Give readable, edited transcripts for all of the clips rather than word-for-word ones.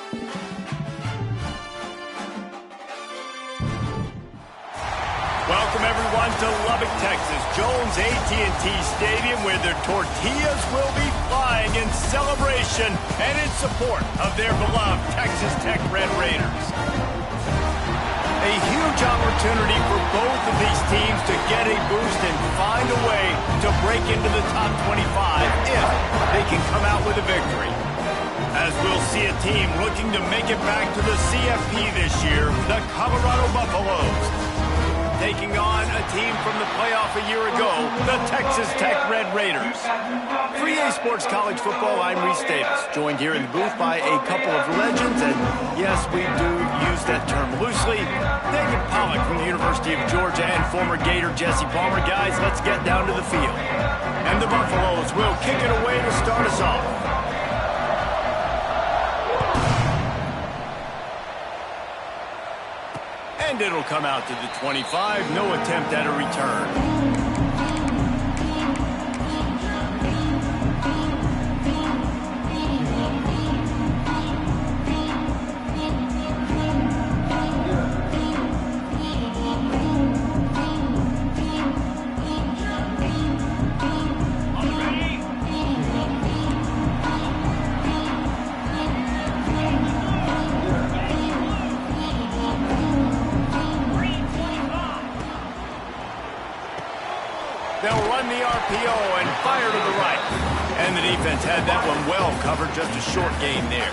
Welcome, everyone, to Lubbock, Texas, Jones AT&T Stadium, where their tortillas will be flying in celebration and in support of their beloved Texas Tech Red Raiders. A huge opportunity for both of these teams to get a boost and find a way to break into the top 25 if they can come out with a victory. As we'll see a team looking to make it back to the CFP this year, the Colorado Buffaloes, taking on a team from the playoff a year ago, the Texas Tech Red Raiders. For EA Sports College Football, I'm Reese Davis, joined here in the booth by a couple of legends, and yes, we do use that term loosely. David Pollock from the University of Georgia and former Gator Jesse Palmer. Guys, let's get down to the field. And the Buffaloes will kick it away to start us off. And it'll come out to the 25. No attempt at a return. They'll run the RPO and fire to the right. And the defense had that one well covered, just a short gain there.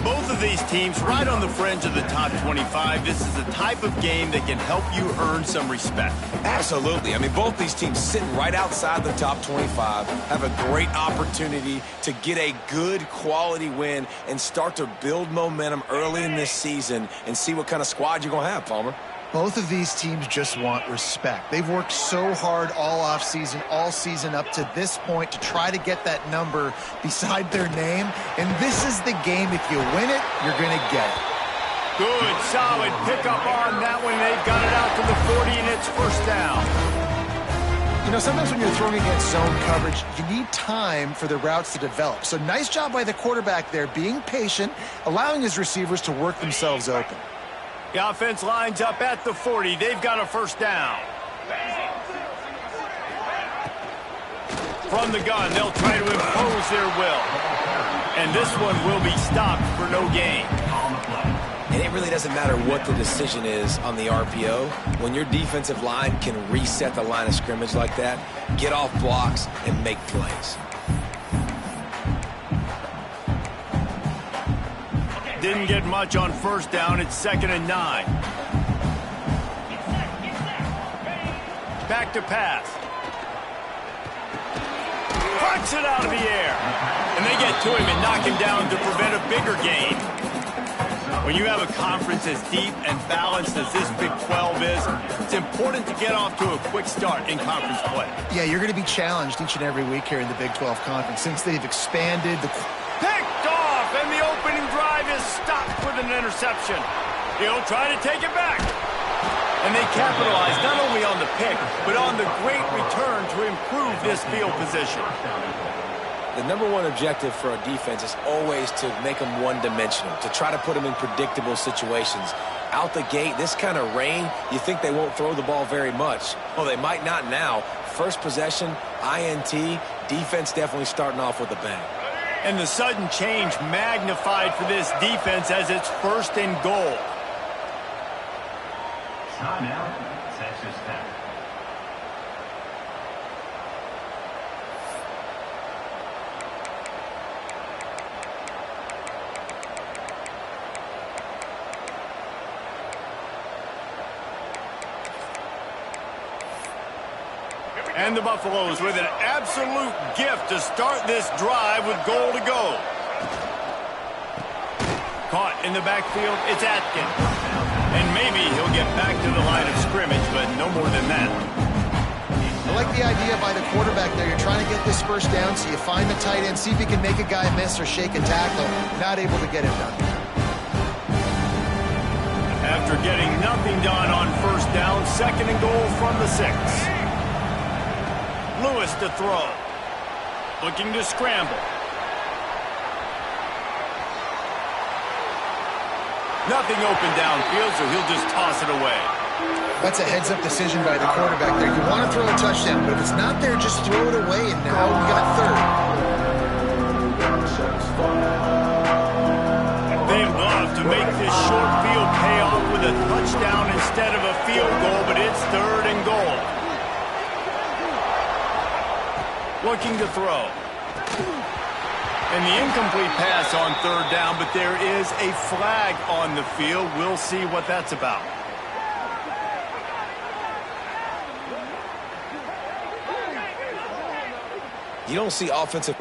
Both of these teams right on the fringe of the top 25. This is the type of game that can help you earn some respect. Absolutely. I mean, both these teams sitting right outside the top 25 have a great opportunity to get a good quality win and start to build momentum early in this season and see what kind of squad you're going to have, Palmer. Both of these teams just want respect. They've worked so hard all offseason, all season up to this point to try to get that number beside their name. And this is the game. If you win it, you're going to get it. Good, solid pickup on that one. They've got it out to the 40, and it's first down. You know, sometimes when you're throwing against zone coverage, you need time for the routes to develop. So nice job by the quarterback there, being patient, allowing his receivers to work themselves open. The offense lines up at the 40. They've got a first down. From the gun, they'll try to impose their will. And this one will be stopped for no gain. And it really doesn't matter what the decision is on the RPO. When your defensive line can reset the line of scrimmage like that, get off blocks and make plays. Didn't get much on first down. It's 2nd and 9. Back to pass. Cracks it out of the air. And they get to him and knock him down to prevent a bigger gain. When you have a conference as deep and balanced as this Big 12 is, it's important to get off to a quick start in conference play. Yeah, you're going to be challenged each and every week here in the Big 12 Conference since they've expanded the... Picked off, and the opening drive is stopped with an interception. He'll try to take it back. And they capitalize not only on the pick, but on the great return to improve this field position. The number one objective for a defense is always to make them one-dimensional, to try to put them in predictable situations. Out the gate, this kind of rain, you think they won't throw the ball very much. Well, they might not now. First possession, INT, defense definitely starting off with a bang. And the sudden change magnified for this defense as it's 1st and goal. Timeout, Texas Tech. And the Buffaloes with an absolute gift to start this drive with goal to go. Caught in the backfield, it's Atkins. And maybe he'll get back to the line of scrimmage, but no more than that. I like the idea by the quarterback there. You're trying to get this first down, so you find the tight end, see if you can make a guy miss or shake a tackle. Not able to get it done. After getting nothing done on first down, 2nd and goal from the 6. Lewis to throw. Looking to scramble. Nothing open downfield, so he'll just toss it away. That's a heads-up decision by the quarterback there. You want to throw a touchdown, but if it's not there, just throw it away, and now we got third. They love to make this short field pay off with a touchdown instead of a field goal, but it's third and goal. Looking to throw. And the incomplete pass on third down, but there is a flag on the field. We'll see what that's about. You don't see offensive...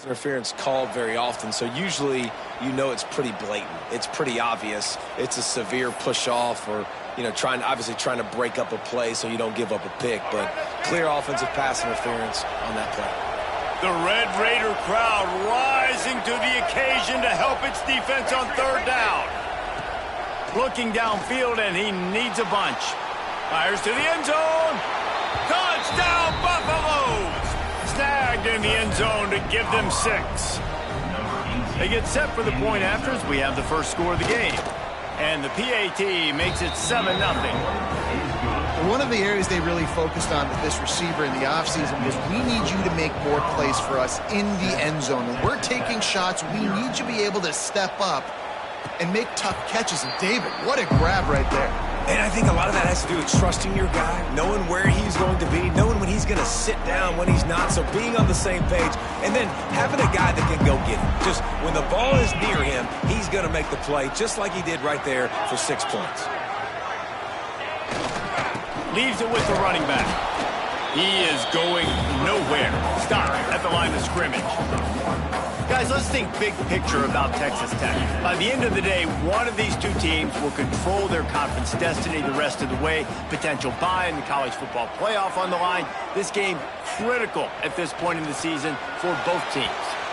interference called very often, so usually you know it's pretty blatant. It's pretty obvious. It's a severe push off, or obviously trying to break up a play so you don't give up a pick, but clear offensive pass interference on that play. The Red Raider crowd rising to the occasion to help its defense on third down. Looking downfield, and he needs a bunch. Fires to the end zone. Touchdown, Buffaloes! Snagged in the end zone to give them 6. They get set for the point afters. We have the first score of the game. And the PAT makes it 7-0. One of the areas they really focused on with this receiver in the offseason was, we need you to make more plays for us in the end zone. When we're taking shots, we need you to be able to step up and make tough catches. And David, what a grab right there. And I think a lot of that has to do with trusting your guy, knowing where he's going to be, knowing when he's going to sit down, when he's not, so being on the same page, and then having a guy that can go get it. Just when the ball is near him, he's going to make the play, just like he did right there for 6 points. Leaves it with the running back. He is going nowhere. Stop at the line of scrimmage. Guys, let's think big picture about Texas Tech. By the end of the day, one of these two teams will control their conference destiny the rest of the way. Potential bye in the college football playoff on the line. This game critical at this point in the season for both teams.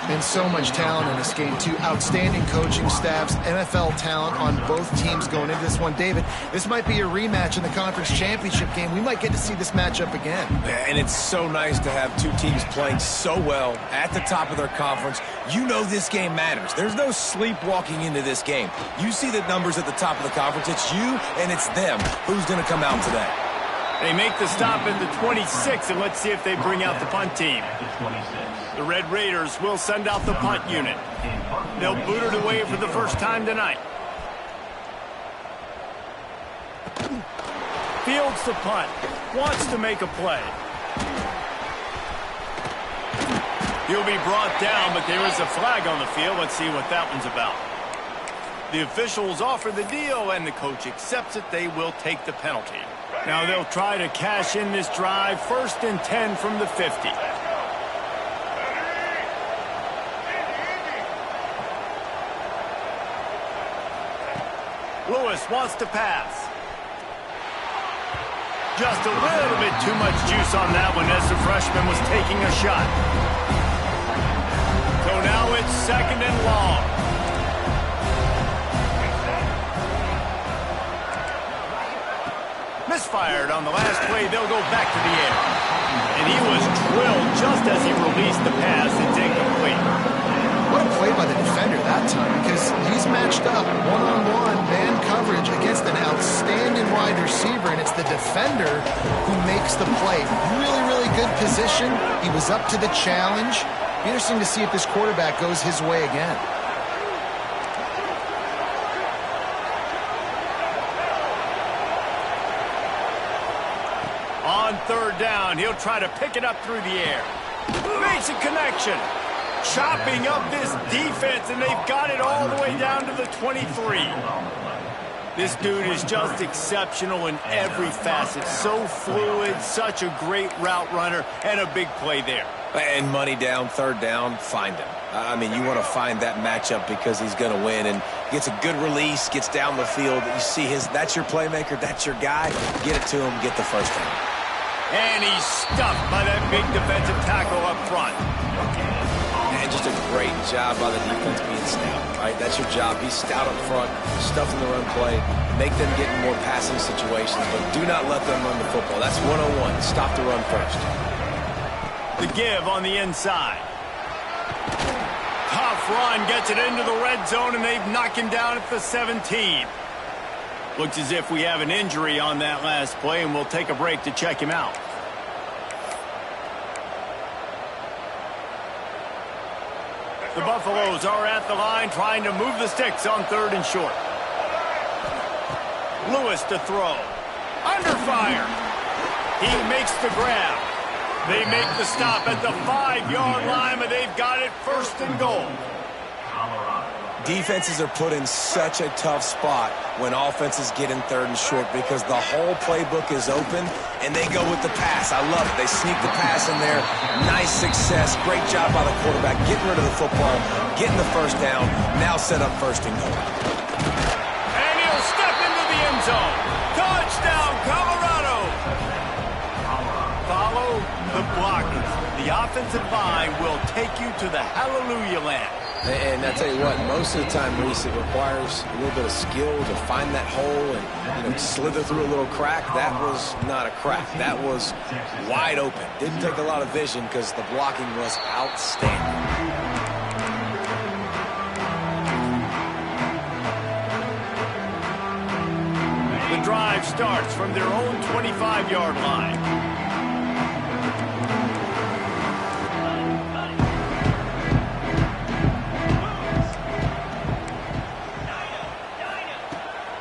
And so much talent in this game, too. Outstanding coaching staffs, NFL talent on both teams going into this one. David, this might be a rematch in the conference championship game. We might get to see this matchup again. Yeah, and it's so nice to have two teams playing so well at the top of their conference. You know this game matters. There's no sleepwalking into this game. You see the numbers at the top of the conference. It's you and it's them. Who's going to come out today? They make the stop at the 26, and let's see if they bring out the punt team. The Red Raiders will send out the punt unit. They'll boot it away for the first time tonight. Fields the punt. Wants to make a play. He'll be brought down, but there is a flag on the field. Let's see what that one's about. The officials offer the deal, and the coach accepts it. They will take the penalty. Now they'll try to cash in this drive. 1st and 10 from the 50. Lewis wants to pass. Just a little bit too much juice on that one as the freshman was taking a shot. So now it's 2nd and long. Misfired on the last play. They'll go back to the air. And he was drilled just as he released the pass. It's incomplete. What a play by the defender that time, because he's matched up one-on-one man coverage against an outstanding wide receiver, and it's the defender who makes the play. Really, really good position. He was up to the challenge. Be interesting to see if this quarterback goes his way again. On 3rd down, he'll try to pick it up through the air. Makes a connection. Chopping up this defense, and they've got it all the way down to the 23. This dude is just exceptional in every facet. So fluid, such a great route runner, and a big play there. And money down, 3rd down, find him. I mean, you want to find that matchup because he's going to win, and gets a good release, gets down the field. You see that's your playmaker, that's your guy. Get it to him, get the 1st down. And he's stuffed by that big defensive tackle up front. And just a great job by the defense being stout, right? That's your job. Be stout up front, stuff in the run play, make them get in more passing situations, but do not let them run the football. That's 101. Stop the run first. The give on the inside. Tough run, gets it into the red zone, and they've knocked him down at the 17. Looks as if we have an injury on that last play, and we'll take a break to check him out. The Buffaloes are at the line trying to move the sticks on 3rd and short. Lewis to throw. Under fire. He makes the grab. They make the stop at the 5-yard line, but they've got it 1st and goal. Defenses are put in such a tough spot when offenses get in 3rd and short because the whole playbook is open and they go with the pass. I love it. They sneak the pass in there. Nice success. Great job by the quarterback getting rid of the football, getting the 1st down. Now set up 1st and goal. And he'll step into the end zone. Touchdown, Colorado. Follow the blockers. The offensive line will take you to the hallelujah land. And I tell you what, most of the time, Reese, it requires a little bit of skill to find that hole and slither through a little crack. That was not a crack. That was wide open. Didn't take a lot of vision because the blocking was outstanding. The drive starts from their own 25-yard line.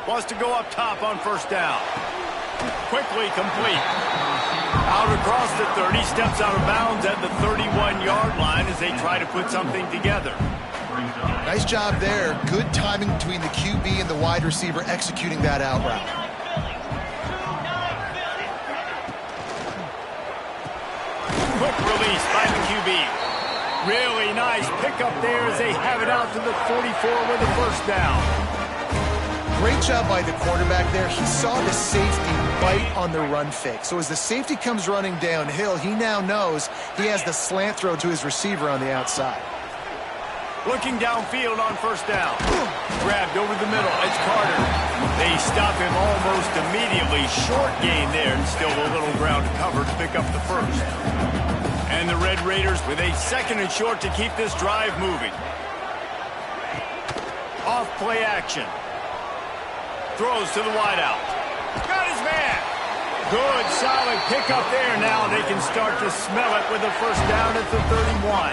Wants to go up top on 1st down. Quickly complete. Out across the 30, steps out of bounds at the 31-yard line as they try to put something together. Nice job there. Good timing between the QB and the wide receiver executing that out route. Quick release by the QB. Really nice pickup there as they have it out to the 44 with a 1st down. Great job by the quarterback there. He saw the safety bite on the run fake. So as the safety comes running downhill, he now knows he has the slant throw to his receiver on the outside. Looking downfield on 1st down. Grabbed over the middle. It's Carter. They stop him almost immediately. Short gain there, and still a little ground to cover to pick up the 1st. And the Red Raiders with a 2nd and short to keep this drive moving. Off play action. Throws to the wideout. Got his man. Good, solid pickup there. Now they can start to smell it with a 1st down at the 31.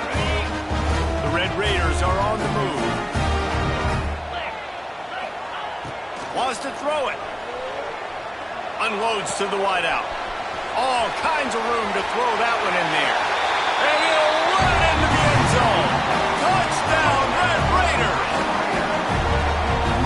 The Red Raiders are on the move. Wants to throw it. Unloads to the wideout. All kinds of room to throw that one in there. And he'll run it into the end zone. Touchdown, Red Raiders.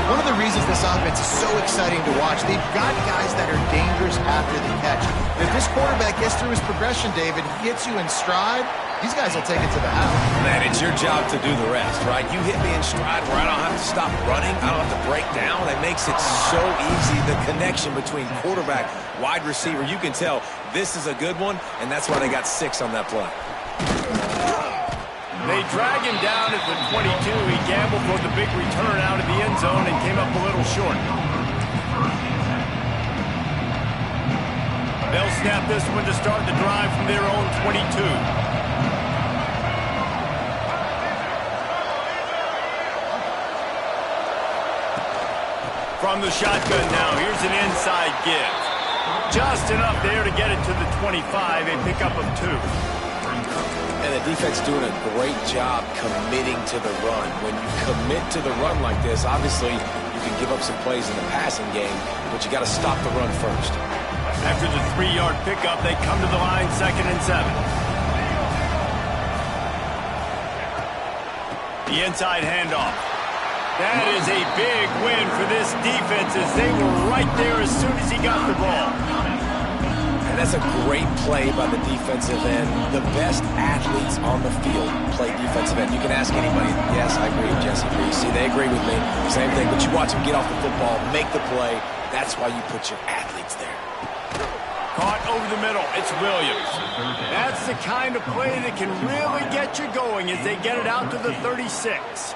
One of the reasons this offense is so exciting to watch, they've got guys that are dangerous after the catch. If this quarterback gets through his progression, David, he hits you in stride, these guys will take it to the house. Man, it's your job to do the rest, right? You hit me in stride where I don't have to stop running. I don't have to break down. It makes it so easy. The connection between quarterback, wide receiver, you can tell this is a good one, and that's why they got 6 on that play. They drag him down at the 22. He gambled for the big return out of the end zone and came up a little short. They'll snap this one to start the drive from their own 22. From the shotgun now, here's an inside give. Just enough there to get it to the 25, a pickup of 2. And the defense doing a great job committing to the run. When you commit to the run like this, obviously you can give up some plays in the passing game, but you got to stop the run first. After the 3-yard pickup, they come to the line 2nd and 7. The inside handoff. That is a big win for this defense as they were right there as soon as he got the ball. And that's a great play by the defensive end. The best athletes on the field play defensive end. You can ask anybody. Yes, I agree with Jesse Reese. See, they agree with me. Same thing. But you watch them get off the football, make the play. That's why you put your athletes there. Caught over the middle. It's Williams. That's the kind of play that can really get you going as they get it out to the 36.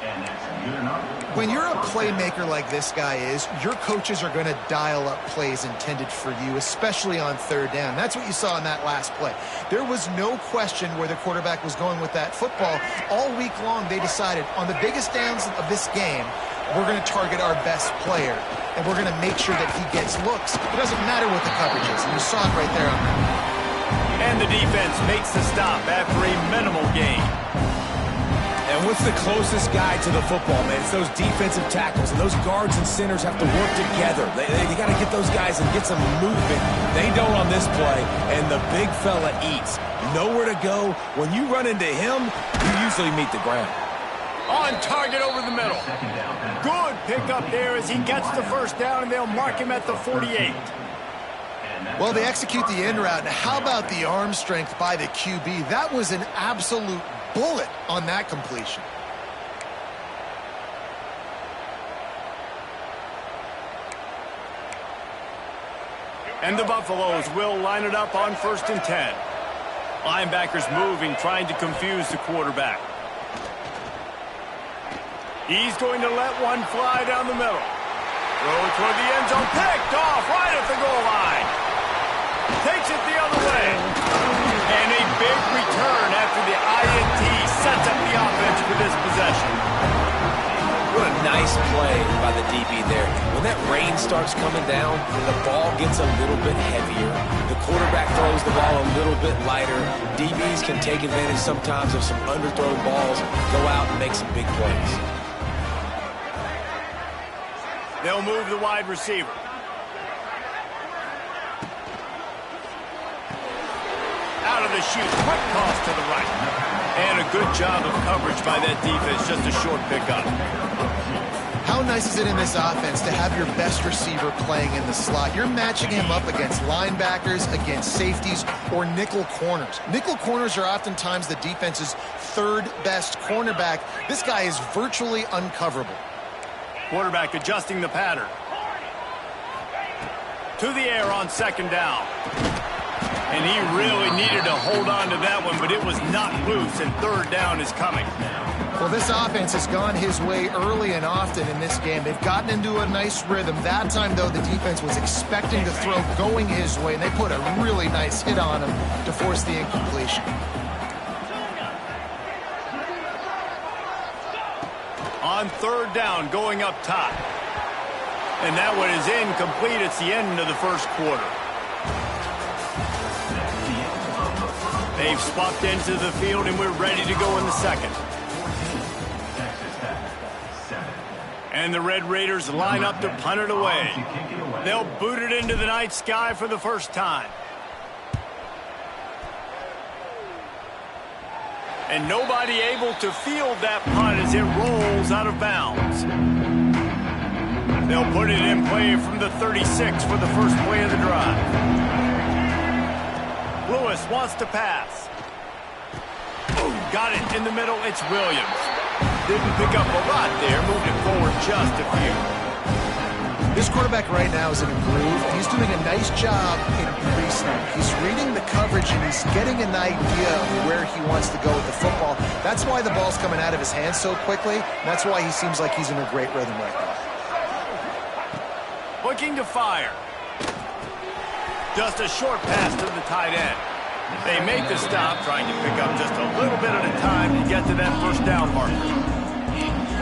When you're a playmaker like this guy is, your coaches are going to dial up plays intended for you, especially on third down. That's what you saw in that last play. There was no question where the quarterback was going with that football. All week long, they decided on the biggest downs of this game, we're going to target our best player, and we're going to make sure that he gets looks. It doesn't matter what the coverage is, and you saw it right there on that. And the defense makes the stop after a minimal gain. And what's the closest guy to the football, man? It's those defensive tackles, and those guards and centers have to work together. They got to get those guys and get some movement. They don't on this play, and the big fella eats. Nowhere to go. When you run into him, you usually meet the ground. On target over the middle. Good pickup there as he gets the first down, and they'll mark him at the 48. Well, they execute the in route. Now, how about the arm strength by the QB? That was an absolute bullet on that completion. And the Buffaloes will line it up on 1st and 10. Linebackers moving, trying to confuse the quarterback. He's going to let one fly down the middle. Throw toward the end zone, picked off right at the goal line. Takes it the other way. And a big return after the INT sets up the offense for this possession. What a nice play by the DB there. When that rain starts coming down, the ball gets a little bit heavier. The quarterback throws the ball a little bit lighter. DBs can take advantage sometimes of some underthrown balls, go out and make some big plays. They'll move the wide receiver. Out of the chute, quick toss to the right. And a good job of coverage by that defense, just a short pickup. How nice is it in this offense to have your best receiver playing in the slot? You're matching him up against linebackers, against safeties, or nickel corners. Nickel corners are oftentimes the defense's third best cornerback. This guy is virtually uncoverable. Quarterback adjusting the pattern. To the air on 2nd down. And he really needed to hold on to that one, but it was not loose, and 3rd down is coming. Well, this offense has gone his way early and often in this game. They've gotten into a nice rhythm. That time, though, the defense was expecting the throw going his way, and they put a really nice hit on him to force the incompletion. On 3rd down, going up top. And that one is incomplete. It's the end of the 1st quarter. They've swapped into the field, and we're ready to go in the 2nd. And the Red Raiders line up to punt it away. They'll boot it into the night sky for the first time. And nobody able to field that punt as it rolls out of bounds. They'll put it in play from the 36 for the first play of the drive. Lewis wants to pass. Got it in the middle. It's Williams. Didn't pick up a lot there. Moved it forward just a few. This quarterback right now is in a groove, and he's doing a nice job in pre-snap. He's reading the coverage, and he's getting an idea of where he wants to go with the football. That's why the ball's coming out of his hands so quickly. That's why he seems like he's in a great rhythm right now. Looking to fire. Just a short pass to the tight end. They make the stop, trying to pick up just a little bit at a time to get to that 1st down marker.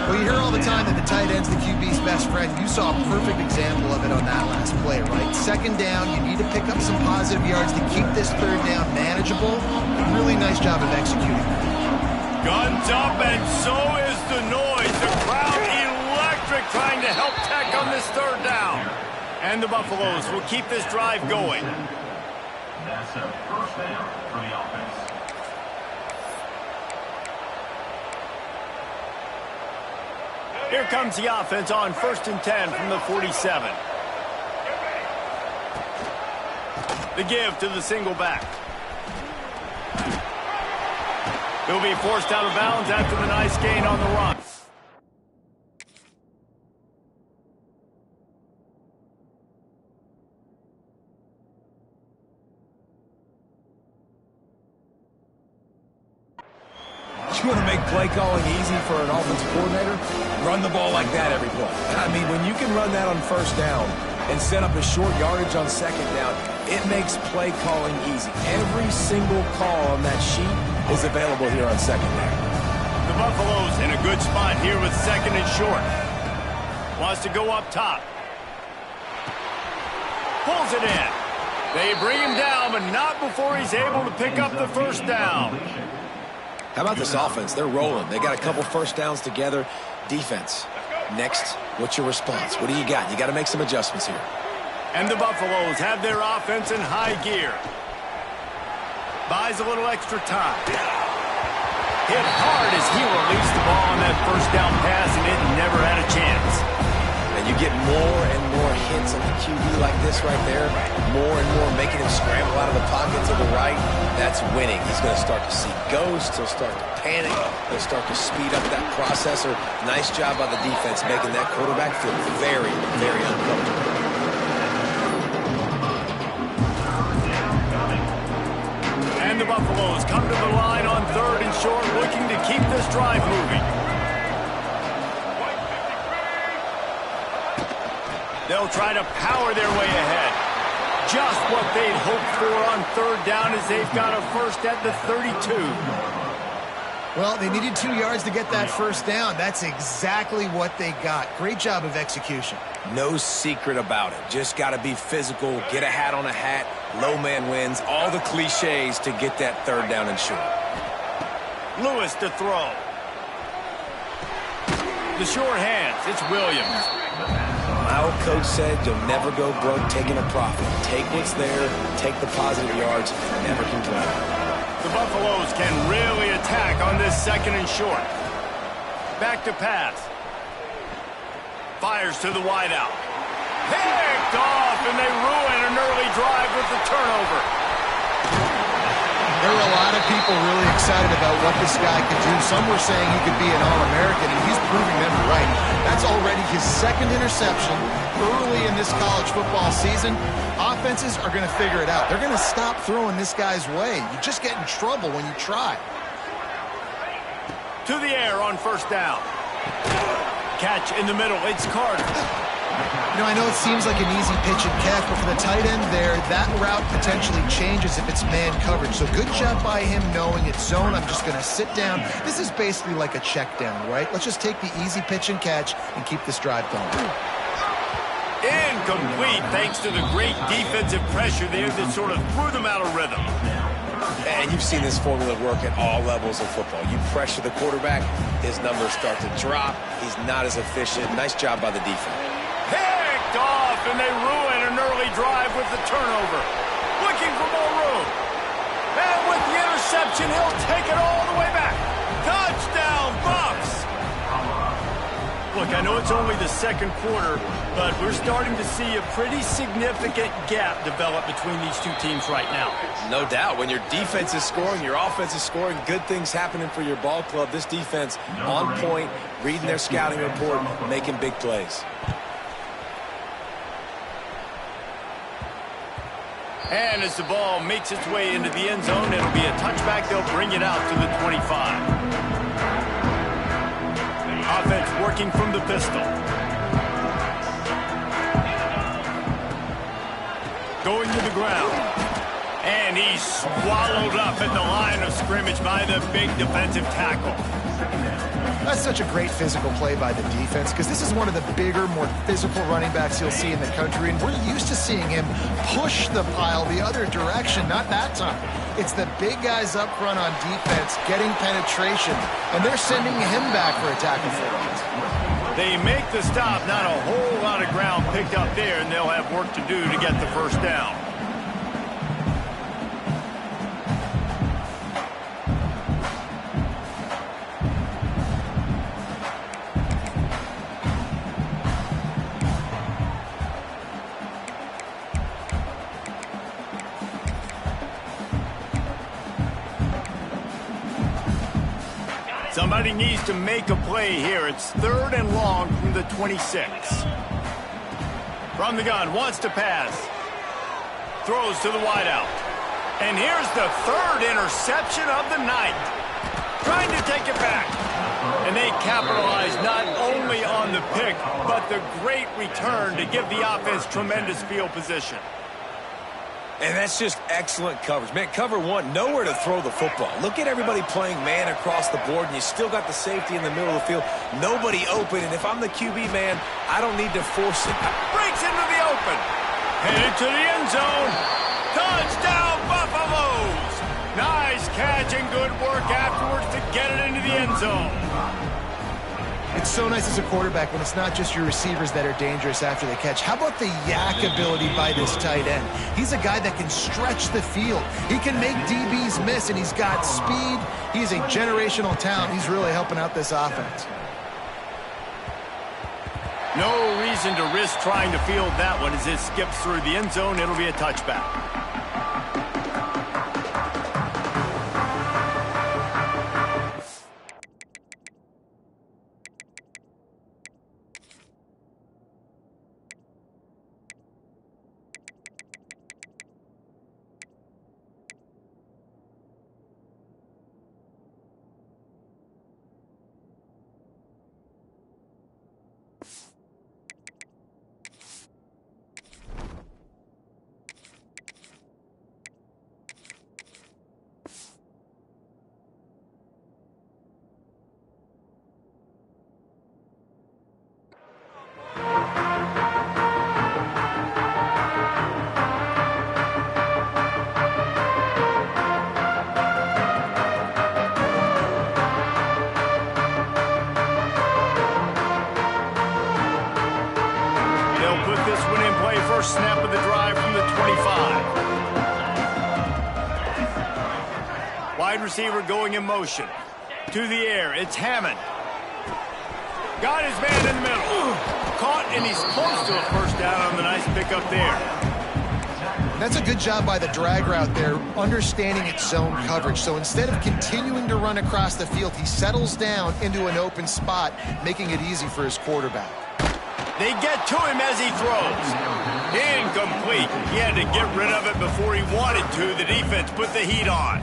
Well, you hear all the time that the tight end's the QB's best friend. You saw a perfect example of it on that last play, right? 2nd down, you need to pick up some positive yards to keep this 3rd down manageable. Really nice job of executing. Guns up, and so is the noise. The crowd electric, trying to help Tech on this 3rd down. And the Buffaloes will keep this drive going. That's a 1st down for the offense. Here comes the offense on 1st and 10 from the 47. The give to the single back. He'll be forced out of bounds after the nice gain on the run. You want to make play calling easy for an offensive coordinator? Run the ball like that every play. I mean, when you can run that on first down and set up a short yardage on second down, it makes play calling easy. Every single call on that sheet is available here on second down. The Buffaloes in a good spot here with second and short. Wants to go up top. Pulls it in. They bring him down, but not before he's able to pick up the first down. How about this offense? They're rolling. They got a couple first downs together. Defense. Next, what's your response? What do you got? You got to make some adjustments here. And the Buffaloes have their offense in high gear. Buys a little extra time. Hit hard as he released the ball on that first down pass, and it never had a chance. And you get more and more hits on the QB like this right there. More and more making him scramble out of the pocket to the right. That's winning. He's going to start to see ghosts. He'll start to panic. He'll start to speed up that processor. Nice job by the defense making that quarterback feel very, very uncomfortable. And the Buffaloes come to the line on third and short, looking to keep this drive moving. They'll try to power their way ahead. Just what they'd hoped for on third down as they've got a first at the 32. Well, they needed 2 yards to get that first down. That's exactly what they got. Great job of execution. No secret about it. Just got to be physical, get a hat on a hat, low man wins, all the cliches to get that third down and short. Lewis to throw. The short hands, it's Williams. My old coach said you'll never go broke taking a profit. Take what's there, take the positive yards, and never complain. The Buffaloes can really attack on this second and short. Back to pass. Fires to the wideout. Picked off, and they ruin an early drive with the turnover. There were a lot of people really excited about what this guy could do. Some were saying he could be an All-American, and he's proving them right. That's already his second interception early in this college football season. Offenses are going to figure it out. They're going to stop throwing this guy's way. You just get in trouble when you try. To the air on first down. Catch in the middle. It's Carter. You know, I know it seems like an easy pitch and catch, but for the tight end there, that route potentially changes if it's man coverage. So good job by him knowing it's zone. I'm just going to sit down. This is basically like a check down, right? Let's just take the easy pitch and catch and keep this drive going. Incomplete thanks to the great defensive pressure there that sort of threw them out of rhythm. And you've seen this formula work at all levels of football. You pressure the quarterback, his numbers start to drop. He's not as efficient. Nice job by the defense. Picked off, and they ruin an early drive with the turnover. Looking for more room. And with the interception, he'll take it all the way back. Touchdown, Buffs! Look, I know it's only the second quarter, but we're starting to see a pretty significant gap develop between these two teams right now. No doubt. When your defense is scoring, your offense is scoring, good things happening for your ball club. This defense on point, reading their scouting report, making big plays. And as the ball makes its way into the end zone, it'll be a touchback. They'll bring it out to the 25. Offense working from the pistol. Going to the ground. And he's swallowed up at the line of scrimmage by the big defensive tackle. That's such a great physical play by the defense because this is one of the bigger, more physical running backs you'll see in the country, and we're used to seeing him push the pile the other direction. Not that time. It's the big guys up front on defense getting penetration, and they're sending him back for a tackle for it. They make the stop. Not a whole lot of ground picked up there, and they'll have work to do to get the first down. Somebody needs to make a play here. It's third and long from the 26. From the gun, wants to pass. Throws to the wideout. And here's the third interception of the night. trying to take it back. And they capitalize not only on the pick, but the great return to give the offense tremendous field position. And that's just excellent coverage. Man, cover one, nowhere to throw the football. Look at everybody playing man across the board, and you still got the safety in the middle of the field. Nobody open, and if I'm the QB, man, I don't need to force it. Breaks into the open. Headed to the end zone. Touchdown, Buffaloes! Nice catch and good work afterwards to get it into the end zone. It's so nice as a quarterback when it's not just your receivers that are dangerous after the catch. How about the yak ability by this tight end? He's a guy that can stretch the field. He can make DBs miss, and he's got speed. He's a generational talent. He's really helping out this offense. No reason to risk trying to field that one as it skips through the end zone. It'll be a touchback. First snap of the drive from the 25. Wide receiver going in motion. To the air, it's Hammond. Got his man in the middle. Caught, and he's close to a first down on the nice pickup there. That's a good job by the drag route there, understanding its zone coverage. So instead of continuing to run across the field, he settles down into an open spot, making it easy for his quarterback. They get to him as he throws. Incomplete. He had to get rid of it before he wanted to. The defense put the heat on.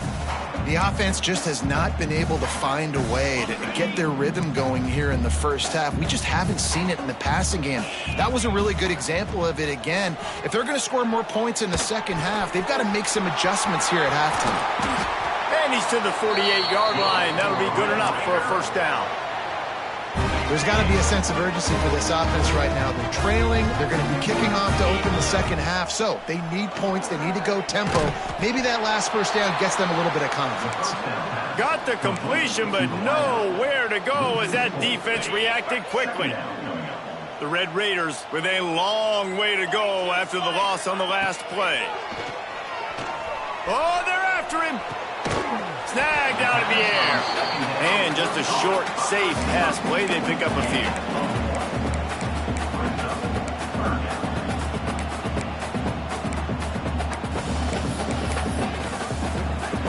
The offense just has not been able to find a way to get their rhythm going here in the first half. We just haven't seen it in the passing game. That was a really good example of it again. If they're going to score more points in the second half, they've got to make some adjustments here at halftime. And he's to the 48-yard line. That'll be good enough for a first down. There's got to be a sense of urgency for this offense right now. They're trailing. They're going to be kicking off to open the second half. So they need points. They need to go tempo. Maybe that last first down gets them a little bit of confidence. Got the completion, but nowhere to go as that defense reacted quickly. The Red Raiders with a long way to go after the loss on the last play. Oh, they're after him. Snagged out of the air. And just a short, safe pass play. They pick up a few.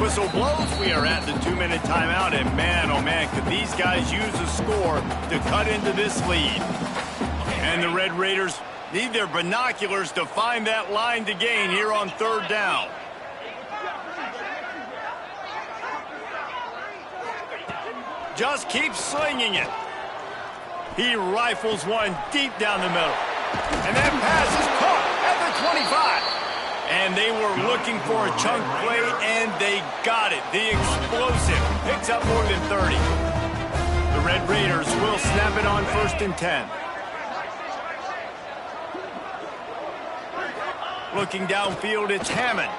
Whistle blows. We are at the 2-minute timeout. And man, oh man, could these guys use a score to cut into this lead. And the Red Raiders need their binoculars to find that line to gain here on third down. Just keeps slinging it. He rifles one deep down the middle. And that pass is caught at the 25. And they were looking for a chunk play, and they got it. The explosive picks up more than 30. The Red Raiders will snap it on 1st and 10. Looking downfield, it's Hammond.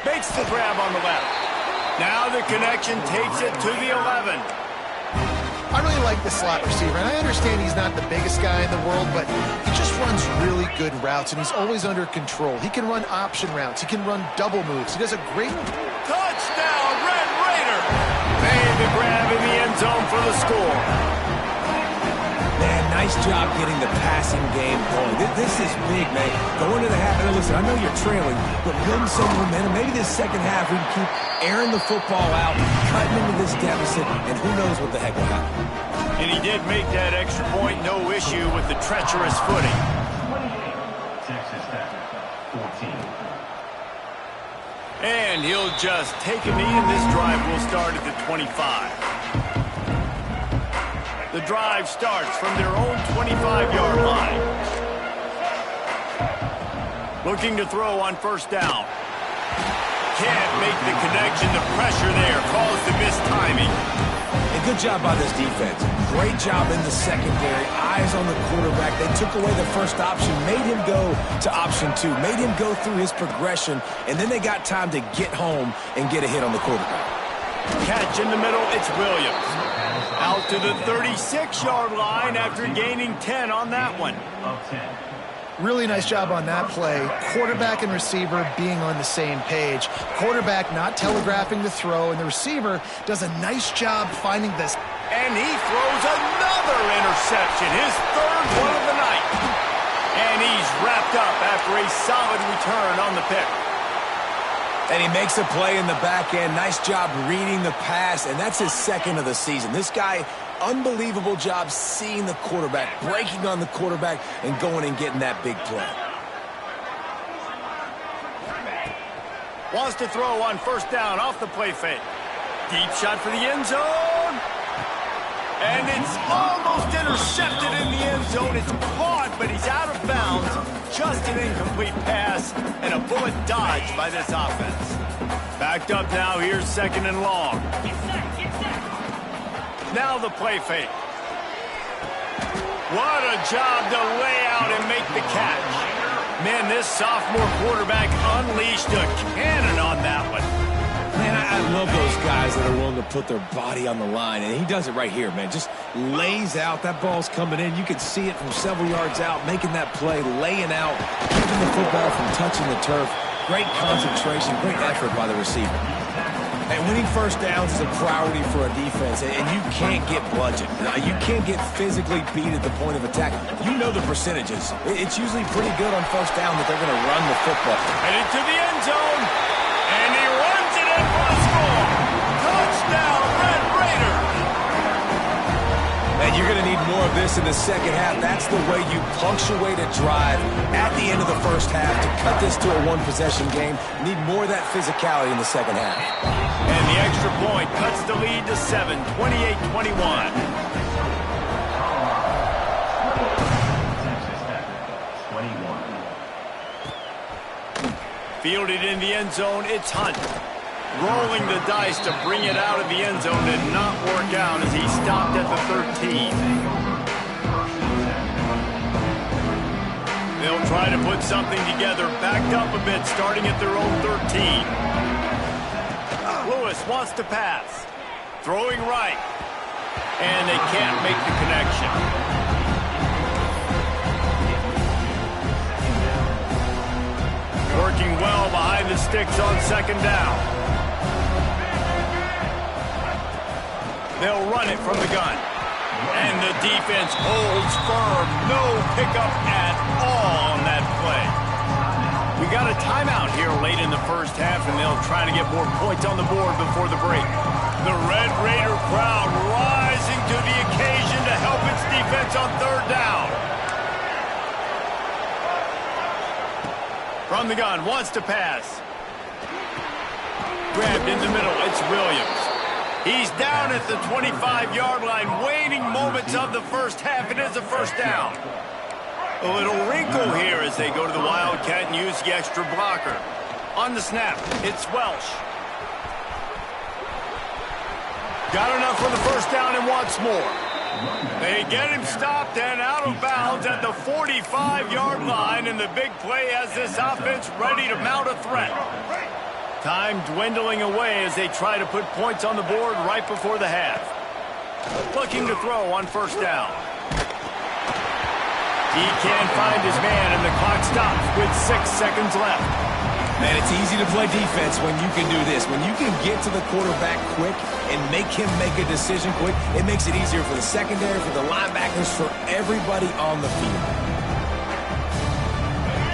Makes the grab on the left. Now the connection takes it to the 11. I really like the slot receiver, and I understand he's not the biggest guy in the world, but he just runs really good routes, and he's always under control. He can run option routes. He can run double moves. He does a great... Touchdown, Red Raider! Made the grab in the end zone for the score. Man, nice job getting the passing game going. This is big, man. Going to the half, and listen, I know you're trailing, but building some momentum. Maybe this second half we can keep airing the football out, cutting into this deficit, and who knows what the heck will happen. And he did make that extra point, no issue with the treacherous footing. 28, Texas Tech, 14. And he'll just take a knee, and this drive will start at the 25. The drive starts from their own 25-yard line. Looking to throw on first down. Can't make the connection. The pressure there caused the missed timing. And good job by this defense. Great job in the secondary. Eyes on the quarterback. They took away the first option, made him go to option 2, made him go through his progression, and then they got time to get home and get a hit on the quarterback. Catch in the middle, it's Williams. Out to the 36-yard line after gaining 10 on that one. Really nice job on that play. Quarterback and receiver being on the same page. Quarterback not telegraphing the throw, and the receiver does a nice job finding this. And he throws another interception, his third one of the night. And he's wrapped up after a solid return on the pick. And he makes a play in the back end. Nice job reading the pass, and that's his second of the season. This guy, unbelievable job seeing the quarterback, breaking on the quarterback, and going and getting that big play. Wants to throw on first down off the play fake. Deep shot for the end zone. And it's almost intercepted in the end zone. It's caught, but he's out of bounds. Just an incomplete pass and a bullet dodged by this offense. Backed up now. Here's second and long. Now the play fake. What a job to lay out and make the catch. Man, this sophomore quarterback unleashed a cannon on that one. Man, I love those guys that are willing to put their body on the line, and he does it right here, man. Just lays out. That ball's coming in. You can see it from several yards out, making that play, laying out, keeping the football from touching the turf. Great concentration, great effort by the receiver. And winning first downs is a priority for a defense, and you can't get bludgeoned. You can't get physically beat at the point of attack. You know the percentages. It's usually pretty good on first down that they're going to run the football. Headed to the end zone, and he runs it in for the score. Touchdown, Red Raiders. And you're going to need more of this in the second half. That's the way you punctuate a drive at the end of the first half to cut this to a one-possession game. Need more of that physicality in the second half. And the extra point cuts the lead to 7, 28-21. Fielded in the end zone, it's Hunt. Rolling the dice to bring it out of the end zone did not work out as he stopped at the 13. They'll try to put something together, backed up a bit, starting at their own 13. Lewis wants to pass. Throwing right. And they can't make the connection. Working well behind the sticks on second down. They'll run it from the gun. And the defense holds firm. No pickup at all on that play. We got a timeout here late in the first half, and they'll try to get more points on the board before the break. The Red Raider crowd rising to the occasion to help its defense on third down. From the gun, wants to pass. Grabbed in the middle, it's Williams. He's down at the 25-yard line, waning moments of the first half. It is a first down. A little wrinkle here as they go to the Wildcat and use the extra blocker. On the snap, it's Welsh. Got enough for the first down and wants more. They get him stopped and out of bounds at the 45-yard line, and the big play has this offense ready to mount a threat. Time dwindling away as they try to put points on the board right before the half. Looking to throw on first down. He can't find his man, and the clock stops with 6 seconds left. Man, it's easy to play defense when you can do this. When you can get to the quarterback quick and make him make a decision quick, it makes it easier for the secondary, for the linebackers, for everybody on the field.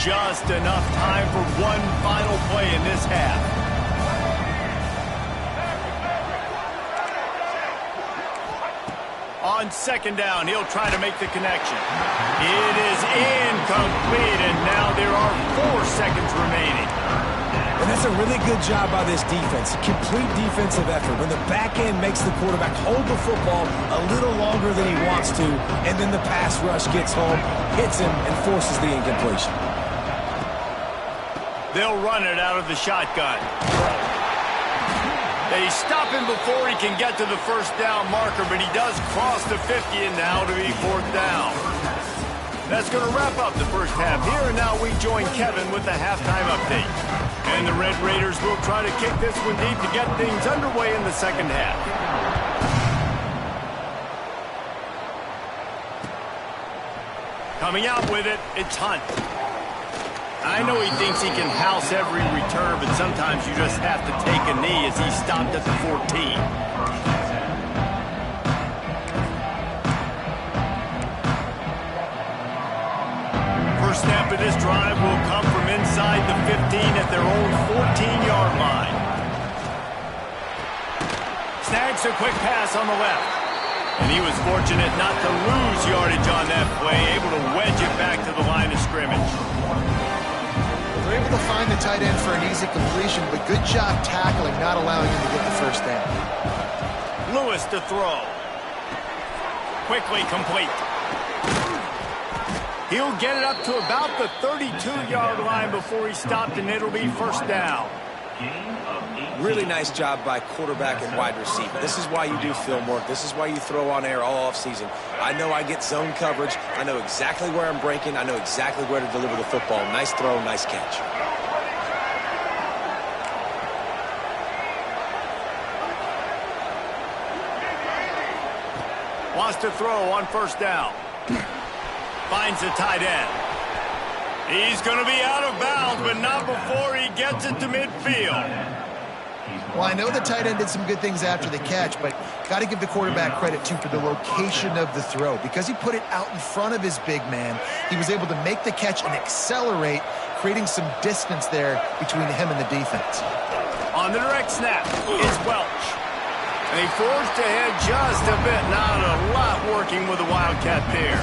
Just enough time for one final play in this half. On second down, he'll try to make the connection. It is incomplete, and now there are 4 seconds remaining. And that's That's a really good job by this defense. Complete defensive effort. When the back end makes the quarterback hold the football a little longer than he wants to, and then the pass rush gets home, hits him, and forces the incompletion. They'll run it out of the shotgun. They stop him before he can get to the first down marker, but he does cross the 50, and now to be fourth down. That's going to wrap up the first half here, and now we join Kevin with the halftime update. And the Red Raiders will try to kick this one deep to get things underway in the second half. Coming out with it, it's Hunt. I know he thinks he can house every return, but sometimes you just have to take a knee as he stopped at the 14. First snap of this drive will come from inside the 15 at their own 14-yard line. Snags a quick pass on the left. And he was fortunate not to lose yardage on that play, able to wedge it back to the line of scrimmage. They're able to find the tight end for an easy completion, but good job tackling, not allowing him to get the first down. Lewis to throw. Quickly complete. He'll get it up to about the 32-yard line before he stopped, and it'll be first down. Really nice job by quarterback and wide receiver. This is why you do film work. This is why you throw on air all offseason. I know I get zone coverage. I know exactly where I'm breaking. I know exactly where to deliver the football. Nice throw, nice catch. Wants to throw on first down. Finds the tight end. He's going to be out of bounds, but not before he gets it to midfield. Well, I know the tight end did some good things after the catch, but got to give the quarterback credit, too, for the location of the throw. Because he put it out in front of his big man, he was able to make the catch and accelerate, creating some distance there between him and the defense. On the direct snap is Welch. And he forced ahead just a bit. Not a lot working with the Wildcat there.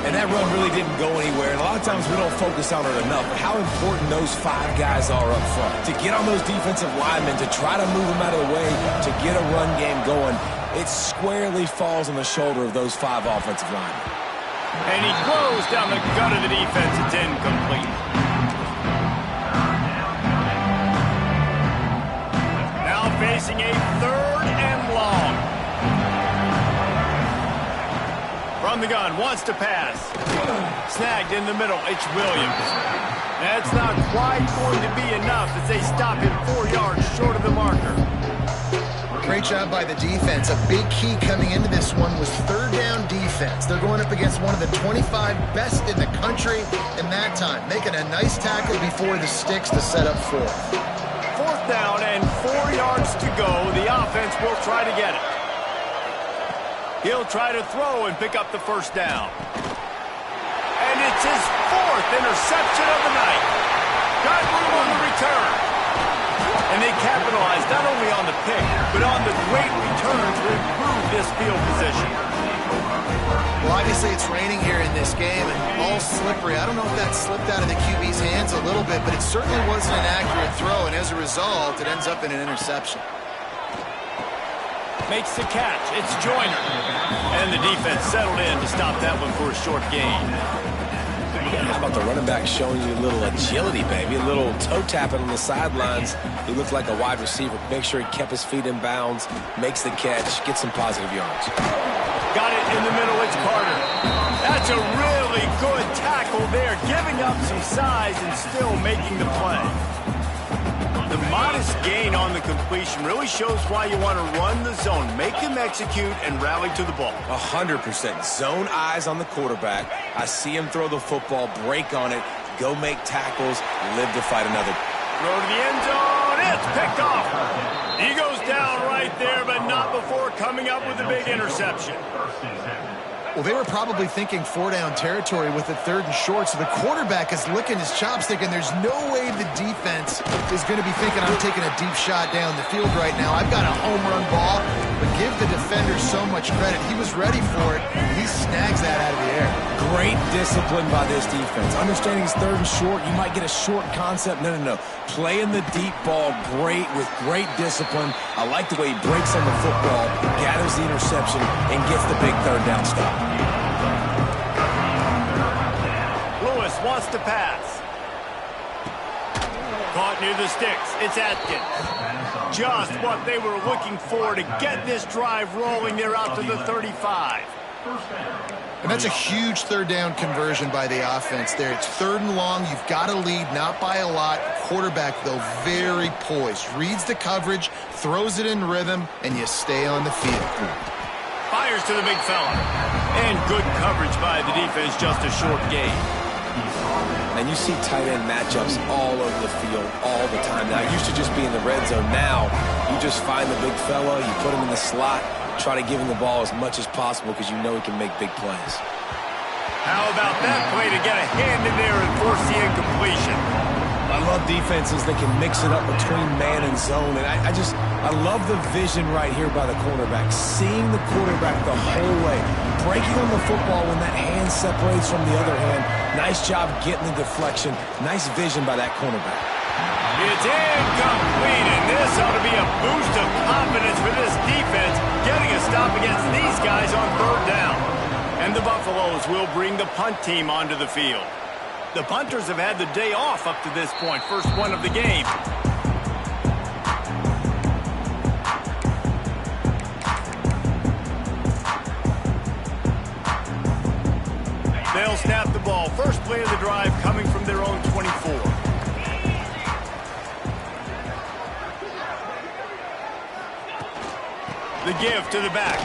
And that run really didn't go anywhere. And a lot of times we don't focus on it enough. But how important those 5 guys are up front. To get on those defensive linemen, to try to move them out of the way, to get a run game going, it squarely falls on the shoulder of those 5 offensive linemen. And he goes down the gut of the defense. It's incomplete. Now facing a 3rd and long. From the gun, wants to pass. Snagged in the middle, it's Williams. That's not quite going to be enough as they stop him 4 yards short of the marker. Great job by the defense. A big key coming into this one was 3rd down defense. They're going up against one of the 25 best in the country in that time, making a nice tackle before the sticks to set up 4th. 4th down and 4 yards to go. The offense will try to get it. He'll try to throw and pick up the first down. And it's his 4th interception of the night. Got room on the return. And they capitalized not only on the pick, but on the great return to improve this field position. Well, obviously it's raining here in this game and all slippery. I don't know if that slipped out of the QB's hands a little bit, but it certainly wasn't an accurate throw, and as a result, it ends up in an interception. Makes the catch. It's Joyner. And the defense settled in to stop that one for a short gain. How about the running back showing you a little agility, baby? A little toe tapping on the sidelines. He looked like a wide receiver. Make sure he kept his feet in bounds, makes the catch, gets some positive yards. Got it in the middle. It's Carter. That's a really good tackle there, giving up some size and still making the play. The modest gain on the completion really shows why you want to run the zone, make them execute, and rally to the ball. 100%. Zone eyes on the quarterback. I see him throw the football, break on it, go make tackles, live to fight another. Throw to the end zone. It's picked off. He goes down right there, but not before coming up with a big interception. Well, they were probably thinking four-down territory with a 3rd and short, so the quarterback is licking his chops thinking there's no way the defense is going to be thinking I'm taking a deep shot down the field right now. I've got a home run ball, but give the defender so much credit. He was ready for it. He snags that out of the air. Great discipline by this defense. Understanding it's 3rd and short, you might get a short concept. No. Playing the deep ball with great discipline. I like the way he breaks on the football, gathers the interception, and gets the big 3rd down stop. Lewis wants to pass. Caught near the sticks. It's Atkins. Just what they were looking for to get this drive rolling. They're out to the 35. And that's a huge 3rd down conversion by the offense there. It's 3rd and long. You've got to lead, not by a lot. Quarterback, though, very poised. Reads the coverage, throws it in rhythm, and you stay on the field. Fires to the big fella. And good coverage by the defense, just a short gain. And you see tight end matchups all over the field all the time. Now, it used to just be in the red zone. Now, you just find the big fella, you put him in the slot, try to give him the ball as much as possible because you know he can make big plays. How about that play to get a hand in there and force the incompletion? I love defenses that can mix it up between man and zone. And I love the vision right here by the cornerback. Seeing the quarterback the whole way. Breaking on the football when that hand separates from the other hand. Nice job getting the deflection. Nice vision by that cornerback. It's incomplete, and this ought to be a boost of confidence for this defense, getting a stop against these guys on 3rd down. And the Buffaloes will bring the punt team onto the field. The punters have had the day off up to this point, first one of the game. They'll snap the ball. First play of the drive coming from their own 24. The give to the back.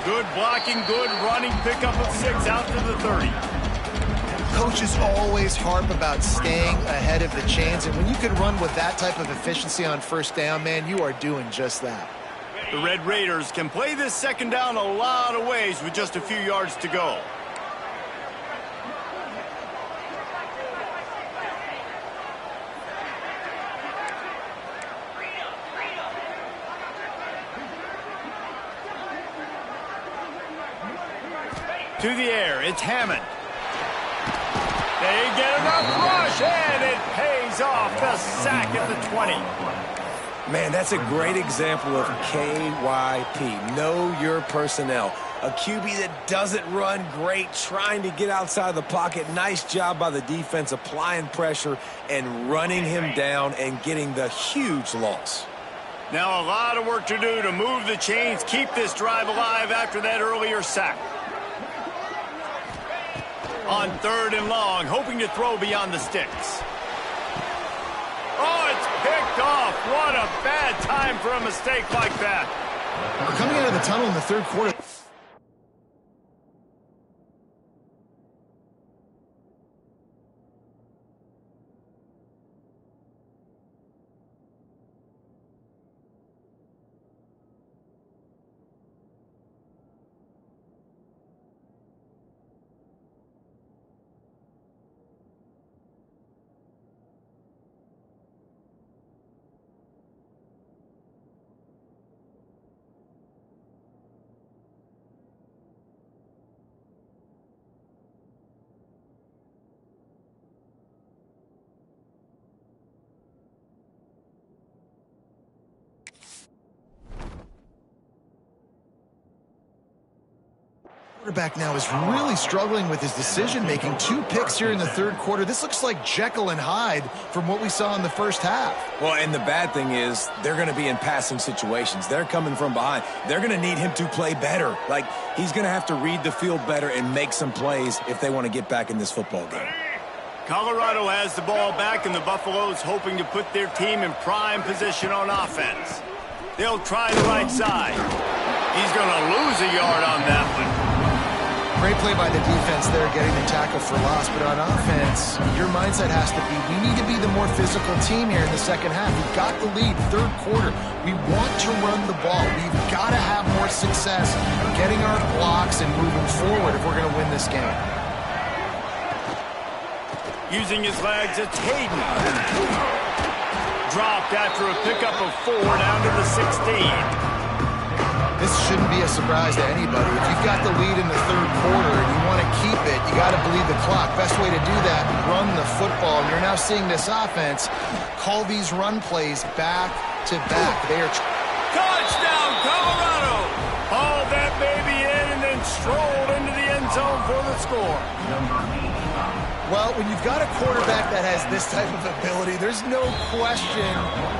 Good blocking, good running, pickup of 6 out to the 30. Coaches always harp about staying ahead of the chains, and when you can run with that type of efficiency on 1st down, man, you are doing just that. The Red Raiders can play this 2nd down a lot of ways with just a few yards to go. To the air, it's Hammond. They get enough rush, and it pays off. The sack at the 20. Man, that's a great example of KYP. Know your personnel. A QB that doesn't run great, trying to get outside of the pocket. Nice job by the defense applying pressure and running him down and getting the huge loss. Now a lot of work to do to move the chains, keep this drive alive after that earlier sack. On 3rd and long, hoping to throw beyond the sticks. Oh, it's picked off. What a bad time for a mistake like that. We're coming out of the tunnel in the 3rd quarter. Quarterback now is really struggling with his decision-making. 2 picks here in the 3rd quarter. This looks like Jekyll and Hyde from what we saw in the 1st half. Well, and the bad thing is they're going to be in passing situations. They're coming from behind. They're going to need him to play better. Like, he's going to have to read the field better and make some plays if they want to get back in this football game. Colorado has the ball back, and the Buffaloes hoping to put their team in prime position on offense. They'll try the right side. He's going to lose a yard on that one. Great play by the defense there, getting the tackle for loss. But on offense, your mindset has to be, we need to be the more physical team here in the second half. We've got the lead, third quarter. We want to run the ball. We've got to have more success getting our blocks and moving forward if we're going to win this game. Using his legs, it's Hayden. Dropped after a pickup of 4 down to the 16. This shouldn't be a surprise to anybody. If you've got the lead in the third quarter and you want to keep it, you got to bleed the clock. Best way to do that, run the football. And you're now seeing this offense call these run plays back to back. They are Touchdown, Colorado! Hauled that baby in and then strolled into the end zone for the score. Well, when you've got a quarterback that has this type of ability, there's no question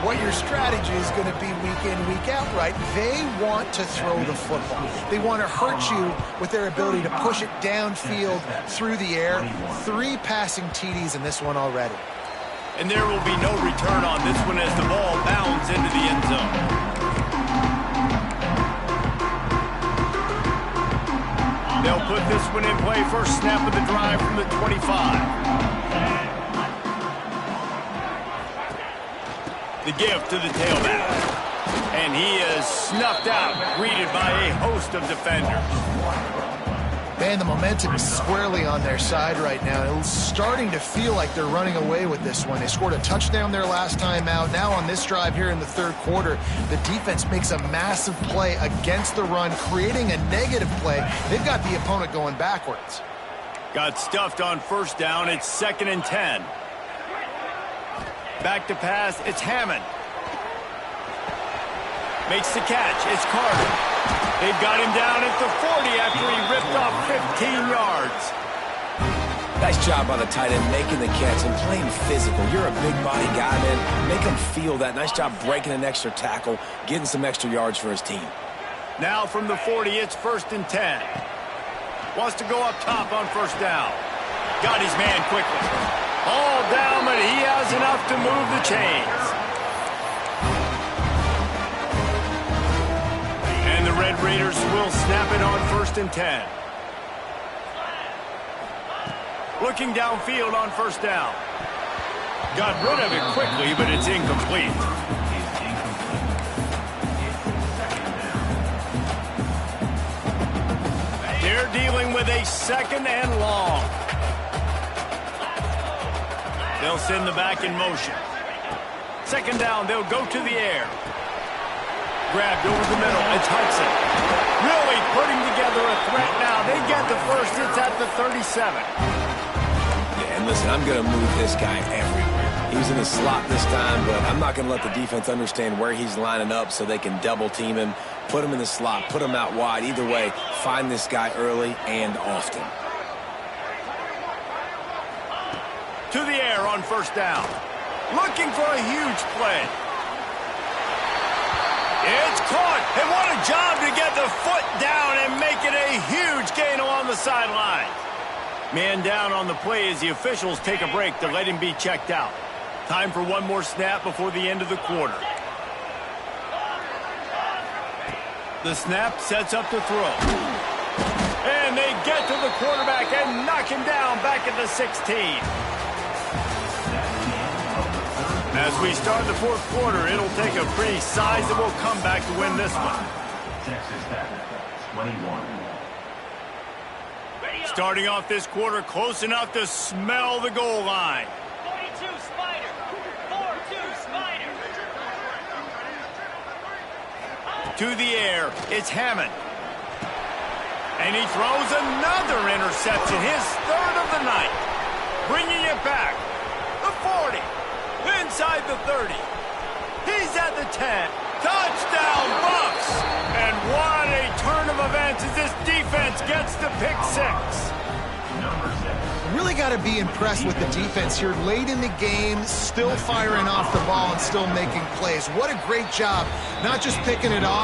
what your strategy is going to be week in, week out, right? They want to throw the football. They want to hurt you with their ability to push it downfield through the air. 3 passing TDs in this one already. And there will be no return on this one as the ball bounds into the end zone. They'll put this one in play. First snap of the drive from the 25. The gift to the tailback. And he is snuffed out, greeted by a host of defenders. Man, the momentum is squarely on their side right now. It's starting to feel like they're running away with this one. They scored a touchdown their last time out. Now on this drive here in the third quarter, the defense makes a massive play against the run, creating a negative play. They've got the opponent going backwards. Got stuffed on first down. It's 2nd and 10. Back to pass. It's Hammond. Makes the catch. It's Carter. They've got him down at the 40 after he ripped off 15 yards. Nice job by the tight end making the catch and playing physical. You're a big body guy, man. Make him feel that. Nice job breaking an extra tackle, getting some extra yards for his team. Now from the 40, it's 1st and 10. Wants to go up top on first down. Got his man quickly. All down, but he has enough to move the chains. And the Red Raiders will snap it on 1st and 10. Looking downfield on first down. Got rid of it quickly, but it's incomplete. They're dealing with a 2nd and long. They'll send the back in motion. 2nd down, they'll go to the air. Grabbed over the middle. It's Hudson. Really putting together a threat now. They get the first. It's at the 37. Yeah, and listen, I'm going to move this guy everywhere. He was in the slot this time, but I'm not going to let the defense understand where he's lining up so they can double team him, put him in the slot, put him out wide. Either way, find this guy early and often. To the air on first down. Looking for a huge play. It's caught, and what a job to get the foot down and make it a huge gain along the sideline. Man down on the play as the officials take a break to let him be checked out. Time for one more snap before the end of the quarter. The snap sets up the throw. And they get to the quarterback and knock him down back at the 16. As we start the fourth quarter, it'll take a pretty sizable comeback to win this one. Texas Tech, 21. Starting off this quarter close enough to smell the goal line. 42 Spider. 4-2 Spider. To the air, it's Hammond. And he throws another interception, his 3rd of the night. Bringing it back. The 40. Inside the 30. He's at the 10. Touchdown, Bucks! And what a turn of events as this defense gets to pick 6. Really got to be impressed with the defense here. Late in the game, still firing off the ball and still making plays. What a great job, not just picking it off.